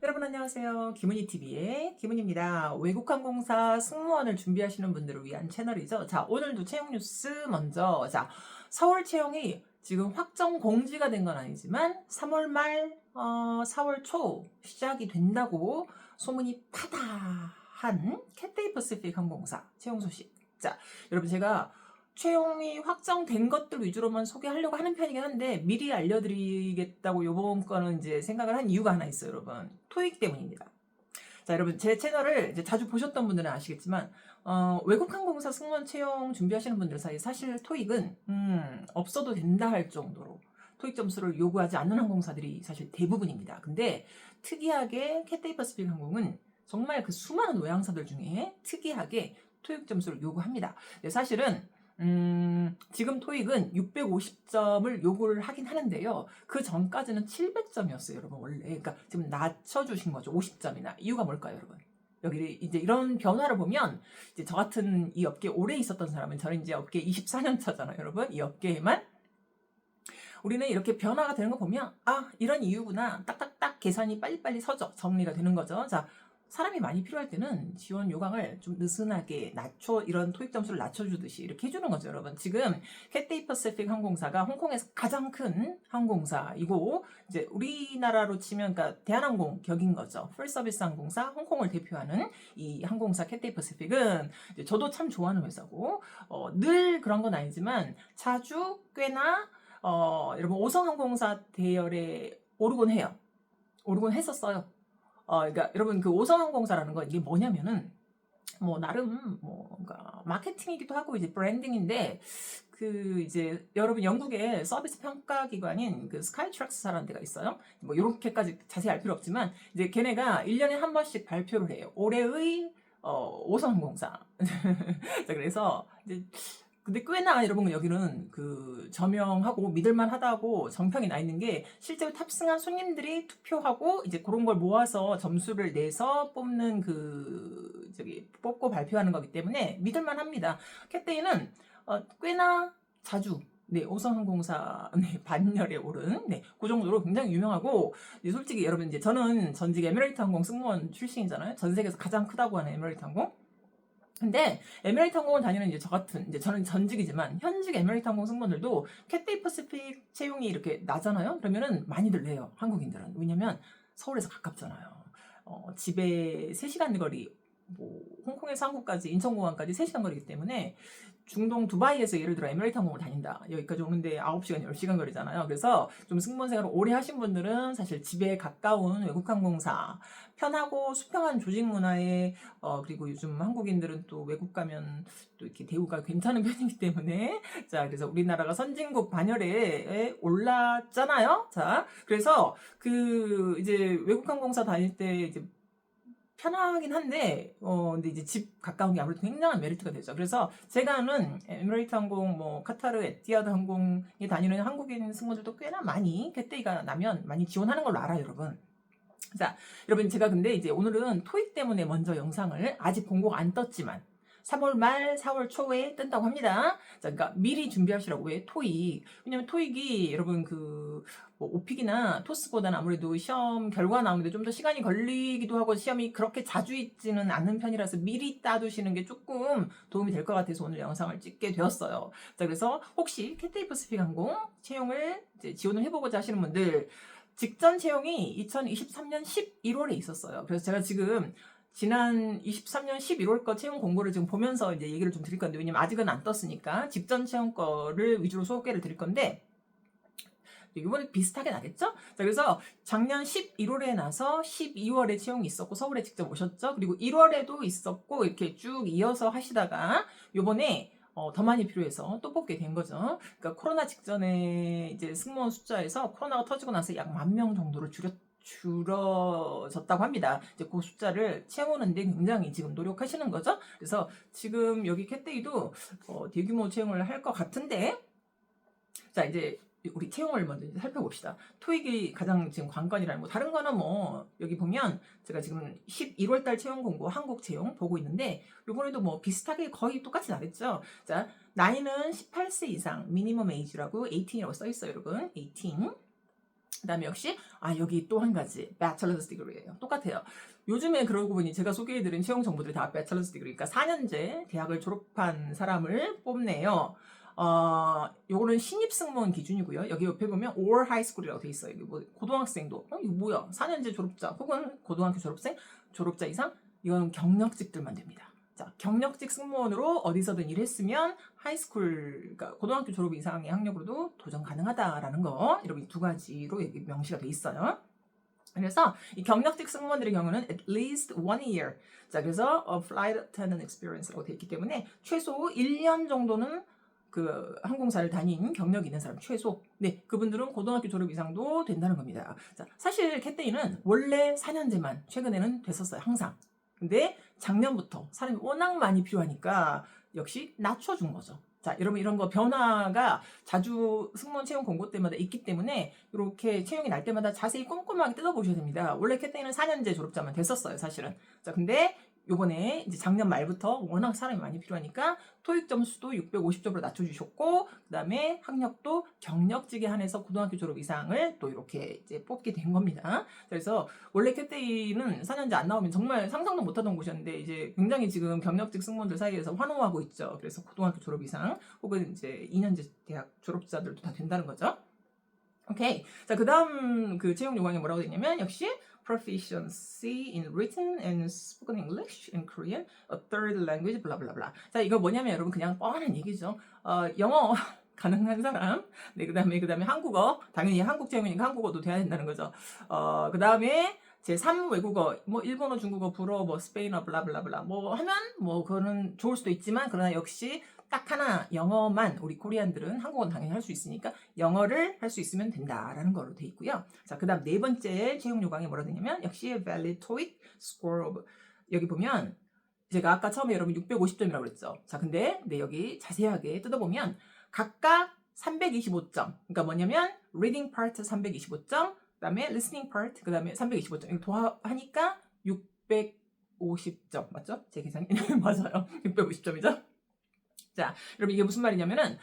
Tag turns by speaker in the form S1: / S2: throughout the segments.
S1: 여러분 안녕하세요. 김은희TV의 김은희입니다. 외국항공사 승무원을 준비하시는 분들을 위한 채널이죠. 자, 오늘도 채용 뉴스 먼저. 자, 서울 채용이 지금 확정 공지가 된 건 아니지만 3월 말, 4월 초 시작이 된다고 소문이 파다한 캐테이 퍼시픽 항공사 채용 소식. 자, 여러분 제가 채용이 확정된 것들 위주로만 소개하려고 하는 편이긴 한데 미리 알려드리겠다고 요번 거는 이제 생각을 한 이유가 하나 있어요, 여러분. 토익 때문입니다. 자, 여러분 제 채널을 이제 자주 보셨던 분들은 아시겠지만 외국 항공사 승무원 채용 준비하시는 분들 사이에 사실 토익은 없어도 된다 할 정도로 토익 점수를 요구하지 않는 항공사들이 사실 대부분입니다. 근데 특이하게 캐테이 퍼시픽 항공은 정말 그 수많은 외항사들 중에 특이하게 토익 점수를 요구합니다. 사실은 지금 토익은 650점을 요구를 하긴 하는데요. 그 전까지는 700점이었어요, 여러분, 원래. 그러니까 지금 낮춰주신 거죠, 50점이나. 이유가 뭘까요, 여러분? 여기 이제 이런 변화를 보면, 이제 저 같은 이 업계에 오래 있었던 사람은, 저는 이제 업계 24년 차잖아요, 여러분. 이 업계에만. 우리는 이렇게 변화가 되는 거 보면, 아, 이런 이유구나. 딱딱딱 계산이 빨리빨리 서죠. 정리가 되는 거죠. 자, 사람이 많이 필요할 때는 지원 요강을 좀 느슨하게 이런 토익 점수를 낮춰주듯이 이렇게 해주는 거죠, 여러분. 지금 캐테이 퍼시픽 항공사가 홍콩에서 가장 큰 항공사이고, 이제 우리나라로 치면, 그러니까 대한항공 격인 거죠. 풀서비스 항공사, 홍콩을 대표하는 이 항공사 캐테이 퍼시픽은 저도 참 좋아하는 회사고, 늘 그런 건 아니지만 자주 꽤나 여러분 오성항공사 대열에 오르곤 해요. 오르곤 했었어요. 그러니까 여러분 그 오성항공사라는 건 이게 뭐냐면은 뭐 나름 뭔가 마케팅이기도 하고 이제 브랜딩인데 그 이제 여러분 영국의 서비스 평가 기관인 그 스카이트랙스사라는 데가 있어요. 뭐 이렇게까지 자세히 알 필요 없지만 이제 걔네가 1년에 한 번씩 발표를 해요. 올해의 오성항공사. 자, 그래서 이제 근데 꽤나 여러분 여기는 그 저명하고 믿을만하다고 정평이 나 있는 게 실제로 탑승한 손님들이 투표하고 이제 그런 걸 모아서 점수를 내서 뽑는 뽑고 발표하는 거기 때문에 믿을만합니다. 캐테이는 꽤나 자주 오성항공사 반열에 오른 그 정도로 굉장히 유명하고 솔직히 여러분 이제 저는 전직 에미레이트 항공 승무원 출신이잖아요. 전 세계에서 가장 크다고 하는 에미레이트 항공. 근데 에미레이트 항공을 다니는 이제 저 같은 이제 저는 전직이지만 현직 에미레이트 항공 승무원들도 캐테이 퍼시픽 채용이 이렇게 나잖아요. 그러면은 많이들 내요, 한국인들은. 왜냐면 서울에서 가깝잖아요. 집에 3시간 거리, 뭐 홍콩에서 한국까지 인천공항까지 3시간 거리이기 때문에 중동 두바이에서 예를 들어 에미레이트 항공을 다닌다. 여기까지 오는데 9시간, 10시간 거리잖아요. 그래서 좀 승무원 생활을 오래 하신 분들은 사실 집에 가까운 외국 항공사, 편하고 수평한 조직 문화에 그리고 요즘 한국인들은 또 외국 가면 또 이렇게 대우가 괜찮은 편이기 때문에 자, 그래서 우리나라가 선진국 반열에 올랐잖아요. 자, 그래서 그 이제 외국 항공사 다닐 때 이제 편하긴 한데, 근데 이제 집 가까운 게 아무래도 굉장한 메리트가 되죠. 그래서 제가 아는 에미레이트 항공, 뭐, 카타르, 에티하드 항공에 다니는 한국인 승무원들도 꽤나 많이, 캐테이가 나면 많이 지원하는 걸로 알아요, 여러분. 자, 여러분, 제가 근데 이제 오늘은 토익 때문에 먼저 영상을 아직 공고가 안 떴지만, 3월 말, 4월 초에 뜬다고 합니다. 자, 그러니까 미리 준비하시라고. 왜? 토익. 왜냐면 토익이 여러분 뭐 오픽이나 토스보다는 아무래도 시험 결과 나오는데 좀 더 시간이 걸리기도 하고 시험이 그렇게 자주 있지는 않는 편이라서 미리 따두시는 게 조금 도움이 될 것 같아서 오늘 영상을 찍게 되었어요. 자, 그래서 혹시 캐테이 퍼시픽 항공 채용을 이제 지원을 해보고자 하시는 분들, 직전 채용이 2023년 11월에 있었어요. 그래서 제가 지금 지난 23년 11월 거 채용 공고를 지금 보면서 이제 얘기를 좀 드릴 건데, 왜냐면 아직은 안 떴으니까 직전 채용 거를 위주로 소개를 드릴 건데, 이번에 비슷하게 나겠죠? 자, 그래서 작년 11월에 나서 12월에 채용이 있었고 서울에 직접 오셨죠? 그리고 1월에도 있었고 이렇게 쭉 이어서 하시다가 요번에 더 많이 필요해서 또 뽑게 된 거죠. 그러니까 코로나 직전에 이제 승무원 숫자에서 코로나가 터지고 나서 약 10,000명 정도로 줄어졌다고 합니다. 이제 그 숫자를 채우는데 굉장히 지금 노력하시는 거죠. 그래서 지금 여기 캐테이도 대규모 채용을 할 것 같은데, 자, 이제 우리 채용을 먼저 살펴봅시다. 토익이 가장 지금 관건이라는 거. 다른 거는 뭐 여기 보면 제가 지금 11월 달 채용 공고 한국 채용 보고 있는데 요번에도 뭐 비슷하게 거의 똑같이 나겠죠. 자, 나이는 18세 이상 미니멈 에이지라고 18이라고 써 있어요, 여러분. 18. 그다음에 역시 여기 또 한 가지 bachelor's degree예요. 똑같아요. 요즘에 그러고 보니 제가 소개해드린 채용 정보들이 다 배철러스 디그리, 그러니까 4년제 대학을 졸업한 사람을 뽑네요. 요거는 신입 승무원 기준이고요. 여기 옆에 보면 or high school이라고 돼 있어요. 이게 뭐 고등학생도 이거 뭐야? 4년제 졸업자 혹은 고등학교 졸업생, 졸업자 이상, 이건 경력직들만 됩니다. 자, 경력직 승무원으로 어디서든 일했으면 하이스쿨, 그러니까 고등학교 졸업 이상의 학력으로도 도전 가능하다라는 거, 이렇게 두 가지로 여기 명시가 돼 있어요. 그래서 이 경력직 승무원들의 경우는 at least 1 year. 자, 그래서 flight attendant experience라고 돼 있기 때문에 최소 1년 정도는 그 항공사를 다닌 경력이 있는 사람 최소. 네, 그분들은 고등학교 졸업 이상도 된다는 겁니다. 자, 사실 캣데이는 원래 4년제만 최근에는 됐었어요. 항상. 근데 작년부터 사람이 워낙 많이 필요하니까 역시 낮춰준 거죠. 자, 여러분 이런 거 변화가 자주 승무원 채용 공고 때마다 있기 때문에 이렇게 채용이 날 때마다 자세히 꼼꼼하게 뜯어보셔야 됩니다. 원래 캣데이는 4년제 졸업자만 됐었어요, 사실은. 자, 근데 요번에 이제 작년 말부터 워낙 사람이 많이 필요하니까 토익 점수도 650점으로 낮춰주셨고, 그 다음에 학력도 경력직에 한해서 고등학교 졸업 이상을 또 이렇게 이제 뽑게 된 겁니다. 그래서 원래 캣데이는 4년제 안 나오면 정말 상상도 못하던 곳이었는데 이제 굉장히 지금 경력직 승무원들 사이에서 환호하고 있죠. 그래서 고등학교 졸업 이상 혹은 이제 2년제 대학 졸업자들도 다 된다는 거죠. 오케이. 자, 그 다음 그 채용 요강에 뭐라고 되냐면 역시 proficiency in written and spoken English and Korean, a third language, 블라블라블라. 자, 이거 뭐냐면 여러분 그냥 뻔한 얘기죠. 영어 가능한 사람, 네, 그 다음에 한국어, 당연히 한국 채용이니까 한국어도 돼야 된다는 거죠. 그 다음에 제3 외국어, 뭐 일본어, 중국어, 불어, 뭐 스페인어, 블라블라블라 뭐 하면 뭐 그거는 좋을 수도 있지만, 그러나 역시 딱 하나 영어만, 우리 코리안들은 한국어는 당연히 할 수 있으니까 영어를 할 수 있으면 된다라는 걸로 돼 있고요. 자, 그 다음 네 번째 채용 요강이 뭐라 되냐면 역시 valid TOEIC score of, 여기 보면 제가 아까 처음에 여러분 650점이라고 그랬죠. 자, 근데 네, 여기 자세하게 뜯어보면 각각 325점, 그러니까 뭐냐면 reading part 325점, 그 다음에 listening part, 그 다음에 325점, 이거 도합하니까 650점 맞죠? 제 계산이 맞아요. 650점이죠. 자, 여러분 이게 무슨 말이냐면은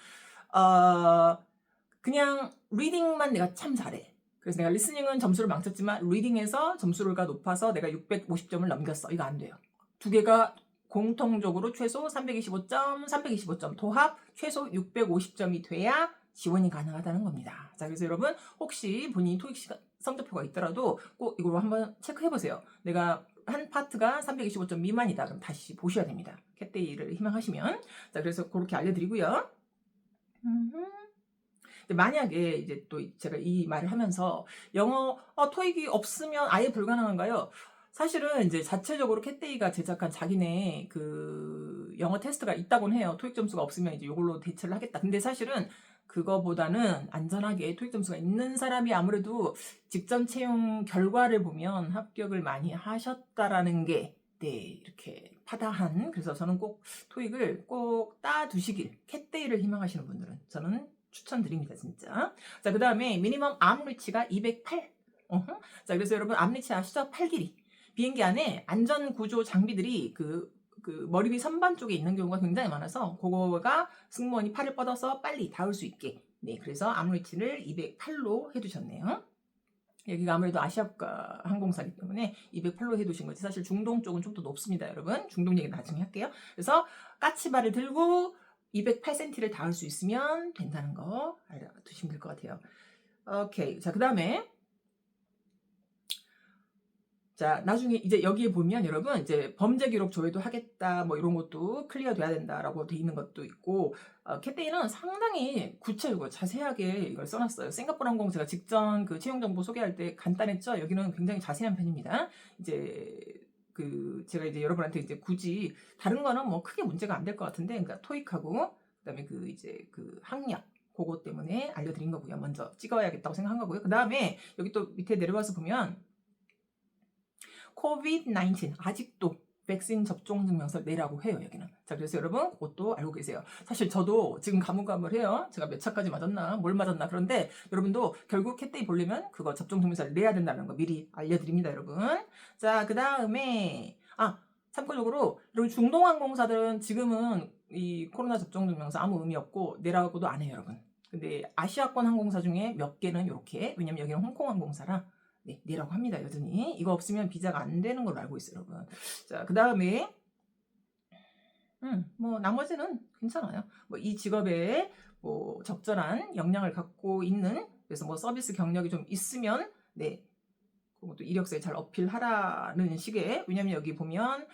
S1: 그냥 리딩만 내가 참 잘해. 그래서 내가 리스닝은 점수를 망쳤지만 리딩에서 점수가 높아서 내가 650점을 넘겼어. 이거 안 돼요. 두 개가 공통적으로 최소 325점, 325점 도합 최소 650점이 돼야 지원이 가능하다는 겁니다. 자, 그래서 여러분 혹시 본인이 토익 성적표가 있더라도 꼭 이걸 한번 체크해보세요. 내가 한 파트가 325점 미만이다. 그럼 다시 보셔야 됩니다. 캣데이를 희망하시면. 자, 그래서 그렇게 알려드리고요. 만약에 이제 또 제가 이 말을 하면서 영어 토익이 없으면 아예 불가능한가요? 사실은 이제 자체적으로 캣데이가 제작한 자기네 그 영어 테스트가 있다곤 해요. 토익 점수가 없으면 이제 이걸로 대체를 하겠다. 근데 사실은 그거보다는 안전하게 토익 점수가 있는 사람이 아무래도 직전 채용 결과를 보면 합격을 많이 하셨다라는 게, 네, 이렇게 파다한. 그래서 저는 꼭 토익을 꼭 따두시길, 캣데이를 희망하시는 분들은 저는 추천드립니다, 진짜. 자, 그 다음에 미니멈 암 리치가 208. 자, 그래서 여러분 암 리치 아시죠? 팔 길이. 비행기 안에 안전 구조 장비들이 그 머리 위 선반 쪽에 있는 경우가 굉장히 많아서 그거가 승무원이 팔을 뻗어서 빨리 닿을 수 있게. 네, 그래서 암 리치를 208로 해두셨네요. 여기가 아무래도 아시아가 항공사이기 때문에 208로 해두신 거지. 사실 중동 쪽은 좀 더 높습니다, 여러분. 중동 얘기 나중에 할게요. 그래서 까치발을 들고 208cm를 닿을 수 있으면 된다는 거 알아두시면 될 것 같아요. 오케이. 자, 그 다음에 자, 나중에 이제 여기에 보면 여러분 이제 범죄 기록 조회도 하겠다 뭐 이런 것도 클리어 돼야 된다라고 돼 있는 것도 있고, 캣데이는 상당히 구체적이고 자세하게 이걸 써놨어요. 싱가포르 항공 제가 직전 그 채용 정보 소개할 때 간단했죠. 여기는 굉장히 자세한 편입니다. 이제 그 제가 이제 여러분한테 이제 굳이 다른 거는 뭐 크게 문제가 안 될 것 같은데, 그러니까 토익하고 그다음에 그 이제 그 학력 그거 때문에 알려드린 거고요. 먼저 찍어야겠다고 생각한 거고요. 그 다음에 여기 또 밑에 내려와서 보면 COVID-19 아직도 백신 접종 증명서 내라고 해요, 여기는. 자, 그래서 여러분 그것도 알고 계세요. 사실 저도 지금 가물가물해요. 제가 몇 차까지 맞았나, 뭘 맞았나. 그런데 여러분도 결국 캣데이 보려면 그거 접종 증명서를 내야 된다는 거 미리 알려드립니다, 여러분. 자, 그 다음에 참고적으로 여러분 중동항공사들은 지금은 이 코로나 접종 증명서 아무 의미 없고 내라고도 안 해요, 여러분. 근데 아시아권 항공사 중에 몇 개는 이렇게, 왜냐면 여기는 홍콩 항공사라 네, 네라고 합니다. 여전히. 이거 없으면 비자가 안 되는 걸로 알고 있어요, 여러분. 자, 그 다음에 뭐 나머지는 괜찮아요. 뭐 이 직업에 뭐 적절한 역량을 갖고 있는, 그래서 뭐 서비스 경력이 좀 있으면 네, 그것도 이력서에 잘 어필하라는 식의, 왜냐면 여기 보면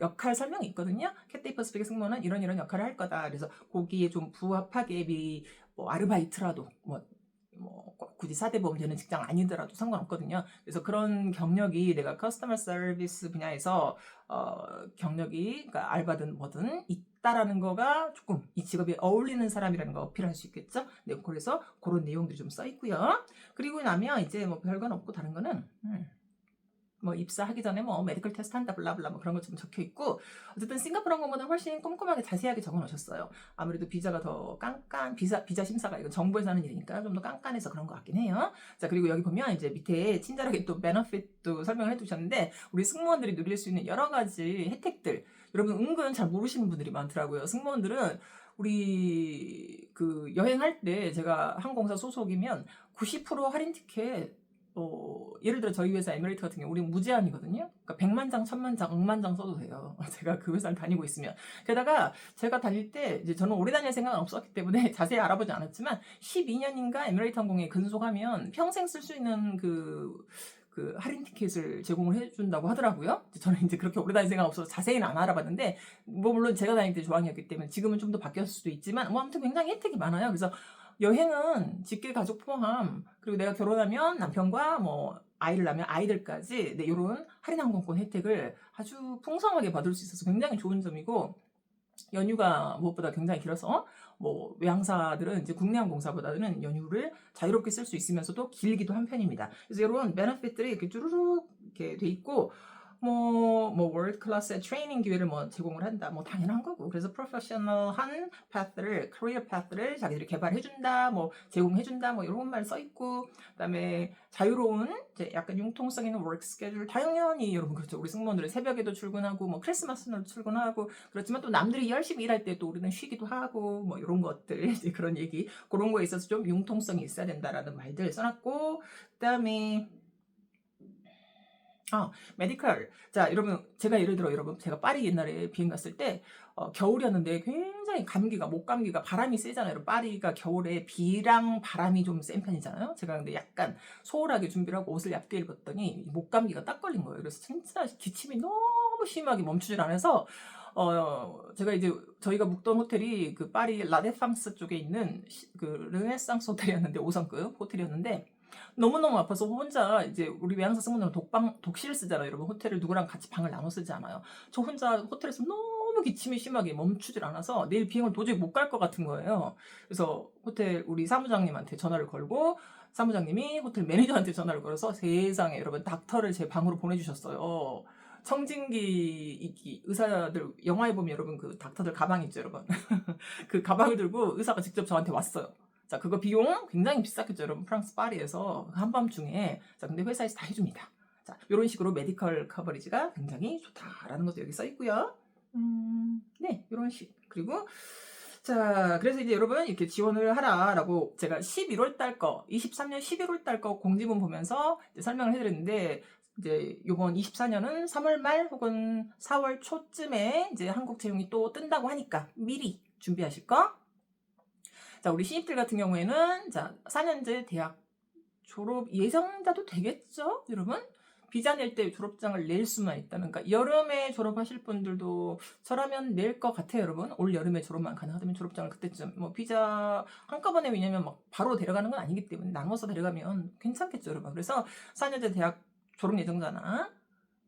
S1: 역할 설명이 있거든요. 캐테이 퍼스픽의 승무원은 이런 역할을 할 거다. 그래서 거기에 좀 부합하게 뭐 아르바이트라도 뭐 굳이 사대보험 되는 직장 아니더라도 상관없거든요. 그래서 그런 경력이 내가 커스터머 서비스 분야에서 경력이, 그러니까 알바든 뭐든 있다라는 거가 조금 이 직업에 어울리는 사람이라는 거 어필할 수 있겠죠. 네, 그래서 그런 내용들이 좀 써 있고요. 그리고 나면 이제 뭐 별건 없고, 다른 거는 뭐 입사하기 전에 뭐 메디컬 테스트 한다 블라블라 뭐 그런 것 좀 적혀 있고, 어쨌든 싱가포르 항공보다 훨씬 꼼꼼하게 자세하게 적어 놓으셨어요. 아무래도 비자가 더 비자 심사가 이건 정부에서 하는 일이니까 좀 더 깐깐해서 그런 것 같긴 해요. 자, 그리고 여기 보면 이제 밑에 친절하게 또 베너핏도 설명을 해두셨는데, 우리 승무원들이 누릴 수 있는 여러 가지 혜택들, 여러분 은근 잘 모르시는 분들이 많더라고요. 승무원들은 우리 그 여행할 때, 제가 항공사 소속이면 90% 할인 티켓, 예를 들어 저희 회사 에미레이트 같은 경우 우리 무제한이거든요. 그러니까 100만 장, 1000만 장, 억만 장 써도 돼요. 제가 그 회사를 다니고 있으면. 게다가 제가 다닐 때 이제 저는 오래 다닐 생각은 없었기 때문에 자세히 알아보지 않았지만 12년인가 에미레이트 항공에 근속하면 평생 쓸 수 있는 그 할인 티켓을 제공을 해준다고 하더라고요. 저는 이제 그렇게 오래 다닐 생각 없어서 자세히는 안 알아봤는데, 뭐 물론 제가 다닐 때 조항이었기 때문에 지금은 좀 더 바뀌었을 수도 있지만, 뭐 아무튼 굉장히 혜택이 많아요. 그래서 여행은 직계 가족 포함, 그리고 내가 결혼하면 남편과 뭐 아이를 낳으면 아이들까지, 네, 이런 할인 항공권 혜택을 아주 풍성하게 받을 수 있어서 굉장히 좋은 점이고, 연휴가 무엇보다 굉장히 길어서 뭐 외항사들은 이제 국내 항공사보다는 연휴를 자유롭게 쓸 수 있으면서도 길기도 한 편입니다. 그래서 이런 베너핏들이 이렇게 쭈루룩 이렇게 돼 있고, 뭐 월드 클래스의 트레이닝 기회를 뭐 제공을 한다, 뭐 당연한 거고, 그래서 프로페셔널한 파스를, 커리어 파스를 자기들이 개발해준다, 뭐 제공해준다, 뭐 이런 말 써 있고, 그다음에 자유로운 이제 약간 융통성 있는 워크 스케줄, 당연히 여러분 그렇죠. 우리 승무원들은 새벽에도 출근하고 뭐 크리스마스날도 출근하고, 그렇지만 또 남들이 열심히 일할 때 또 우리는 쉬기도 하고, 뭐 이런 것들 이제 그런 얘기, 그런 거에 있어서 좀 융통성이 있어야 된다라는 말들 써놨고, 그다음에 메디컬. 자, 여러분, 제가 예를 들어, 여러분, 제가 파리 옛날에 비행 갔을 때, 겨울이었는데 굉장히 목감기가 바람이 세잖아요. 여러분, 파리가 겨울에 비랑 바람이 좀 센 편이잖아요. 제가 근데 약간 소홀하게 준비를 하고 옷을 얇게 입었더니 목감기가 딱 걸린 거예요. 그래서 진짜 기침이 너무 심하게 멈추질 않아서, 제가 이제 저희가 묵던 호텔이 그 파리 라데팡스 쪽에 있는 그 르네상스 호텔이었는데, 5성급 호텔이었는데, 너무너무 아파서 혼자, 이제 우리 외항사 승무원은 독실을 쓰잖아요. 여러분, 호텔을 누구랑 같이 방을 나눠 쓰지 않아요. 저 혼자 호텔에서 너무 기침이 심하게 멈추질 않아서 내일 비행을 도저히 못 갈 것 같은 거예요. 그래서 호텔 우리 사무장님한테 전화를 걸고, 사무장님이 호텔 매니저한테 전화를 걸어서, 세상에 여러분, 닥터를 제 방으로 보내주셨어요. 청진기 의사들 영화에 보면 여러분 그 닥터들 가방 있죠, 여러분. 그 가방을 들고 의사가 직접 저한테 왔어요. 자, 그거 비용 굉장히 비쌌겠죠, 여러분. 프랑스 파리에서 한밤중에. 자, 근데 회사에서 다 해줍니다. 자, 이런 식으로 메디컬 커버리지가 굉장히 좋다라는 것도 여기 써 있고요. 네, 이런 식. 그리고 자, 그래서 이제 여러분 이렇게 지원을 하라라고 제가 11월 달 거, 23년 11월 달 거 공지문 보면서 이제 설명을 해드렸는데, 이제 요번 24년은 3월 말 혹은 4월 초쯤에 이제 한국 채용이 또 뜬다고 하니까 미리 준비하실 거. 자, 우리 신입들 같은 경우에는, 자, 4년제 대학 졸업 예정자도 되겠죠, 여러분? 비자 낼 때 졸업장을 낼 수만 있다면, 그러니까 여름에 졸업하실 분들도 저라면 낼 것 같아요, 여러분. 올 여름에 졸업만 가능하다면 졸업장을 그때쯤, 뭐 비자 한꺼번에, 왜냐면 막 바로 데려가는 건 아니기 때문에 나눠서 데려가면 괜찮겠죠, 여러분. 그래서 4년제 대학 졸업 예정자나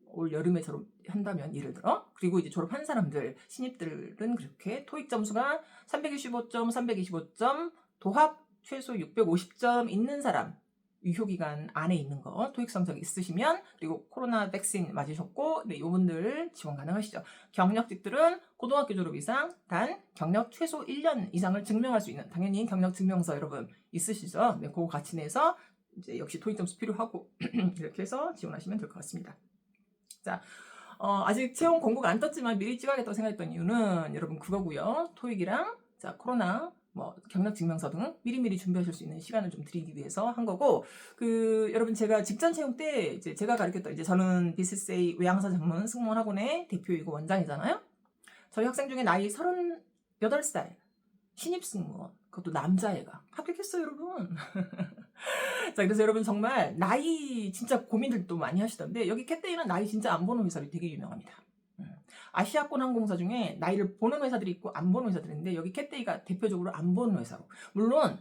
S1: 올 여름에 졸업한다면, 예를 들어, 그리고 이제 졸업한 사람들, 신입들은 그렇게 토익 점수가 325점, 325점, 도합 최소 650점 있는 사람, 유효기간 안에 있는 거, 토익 성적 있으시면, 그리고 코로나 백신 맞으셨고, 네, 요분들 지원 가능하시죠. 경력직들은 고등학교 졸업 이상, 단 경력 최소 1년 이상을 증명할 수 있는, 당연히 경력 증명서 여러분 있으시죠. 네, 그거 같이 내서 이제 역시 토익 점수 필요하고 이렇게 해서 지원하시면 될 것 같습니다. 자, 아직 채용 공고가 안 떴지만 미리 찍어야겠다고 생각했던 이유는 여러분 그거고요. 토익이랑, 자, 코로나 뭐 경력 증명서 등 미리미리 준비하실 수 있는 시간을 좀 드리기 위해서 한 거고, 여러분 제가 직전 채용 때 이제 제가 가르쳤던, 이제 저는 BCCA 외항사 전문 승무원 학원의 대표이고 원장이잖아요. 저희 학생 중에 나이 38살 신입 승무원, 그것도 남자애가 합격했어요, 여러분. 자, 그래서 여러분 정말 나이 진짜 고민들도 많이 하시던데, 여기 캣데이는 나이 진짜 안 보는 회사로 되게 유명합니다. 아시아권 항공사 중에 나이를 보는 회사들이 있고 안 보는 회사들이 있는데, 여기 캣데이가 대표적으로 안 보는 회사로. 물론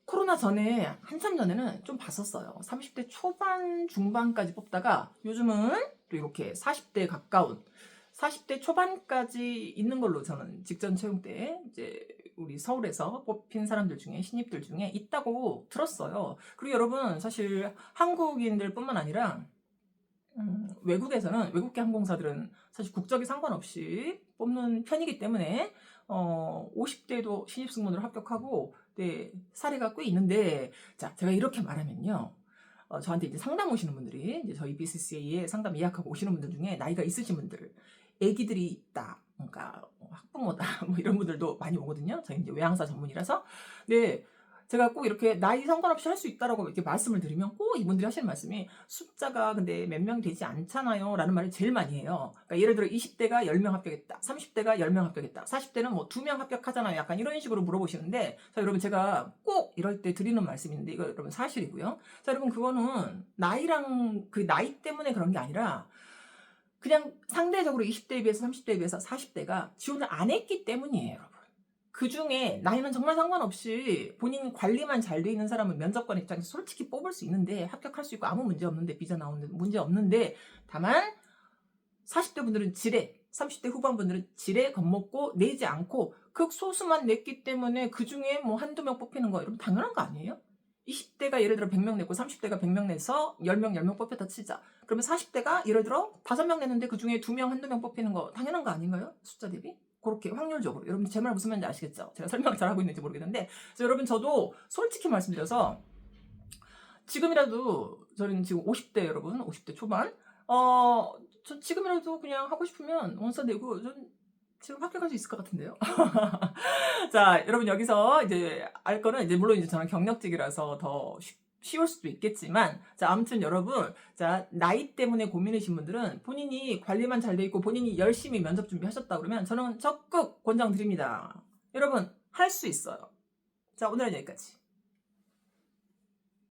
S1: 코로나 전에, 한참 전에는 좀 봤었어요. 30대 초반 중반까지 뽑다가 요즘은 또 이렇게 40대 가까운 40대 초반까지 있는 걸로 저는 직전 채용 때 이제 우리 서울에서 뽑힌 사람들 중에, 신입들 중에 있다고 들었어요. 그리고 여러분 사실 한국인들 뿐만 아니라 외국에서는, 외국계 항공사들은 사실 국적이 상관없이 뽑는 편이기 때문에 50대도 신입승무원으로 합격하고, 네, 사례가 꽤 있는데, 자, 제가 이렇게 말하면요, 저한테 이제 상담 오시는 분들이, 이제 저희 BCCA에 상담 예약하고 오시는 분들 중에 나이가 있으신 분들, 애기들이 있다, 그러니까 학부모다, 뭐 이런 분들도 많이 오거든요. 저희 이제 외항사 전문이라서. 네, 제가 꼭 이렇게 나이 상관없이 할 수 있다라고 이렇게 말씀을 드리면 꼭 이분들이 하시는 말씀이, 숫자가 근데 몇 명 되지 않잖아요 라는 말을 제일 많이 해요. 그러니까 예를 들어 20대가 10명 합격했다, 30대가 10명 합격했다, 40대는 뭐 2명 합격하잖아요, 약간 이런 식으로 물어보시는데, 자, 여러분 제가 꼭 이럴 때 드리는 말씀이 있는데, 이거 여러분 사실이고요. 자, 여러분 그거는 나이랑 그 나이 때문에 그런 게 아니라, 그냥 상대적으로 20대에 비해서 30대에 비해서 40대가 지원을 안 했기 때문이에요, 여러분. 그 중에 나이는 정말 상관없이 본인 관리만 잘 돼 있는 사람은 면접관 입장에서 솔직히 뽑을 수 있는데, 합격할 수 있고 아무 문제 없는데, 비자 나오는데 문제 없는데, 다만 40대 분들은 지레, 30대 후반 분들은 지레 겁먹고 내지 않고 극소수만 냈기 때문에 그 중에 뭐 한두 명 뽑히는 거, 여러분 당연한 거 아니에요? 20대가 예를 들어 100명 냈고 30대가 100명 내서 10명 뽑혔다 치자. 그러면 40대가 예를 들어 5명 냈는데 그 중에 2명, 한두 명 뽑히는 거 당연한 거 아닌가요? 숫자 대비? 그렇게 확률적으로. 여러분 제 말 무슨 말인지 아시겠죠? 제가 설명을 잘하고 있는지 모르겠는데, 그래서 여러분 저도 솔직히 말씀드려서, 지금이라도, 저는 지금 50대 여러분, 50대 초반, 저 지금이라도 그냥 하고 싶으면 원서 내고 전 지금 합격할 수 있을 것 같은데요. 자, 여러분 여기서 이제 알 거는, 이제 물론 이제 저는 경력직이라서 더 쉬울 수도 있겠지만, 자, 아무튼 여러분, 자, 나이 때문에 고민이신 분들은 본인이 관리만 잘 돼 있고 본인이 열심히 면접 준비하셨다 그러면 저는 적극 권장드립니다. 여러분 할 수 있어요. 자, 오늘은 여기까지.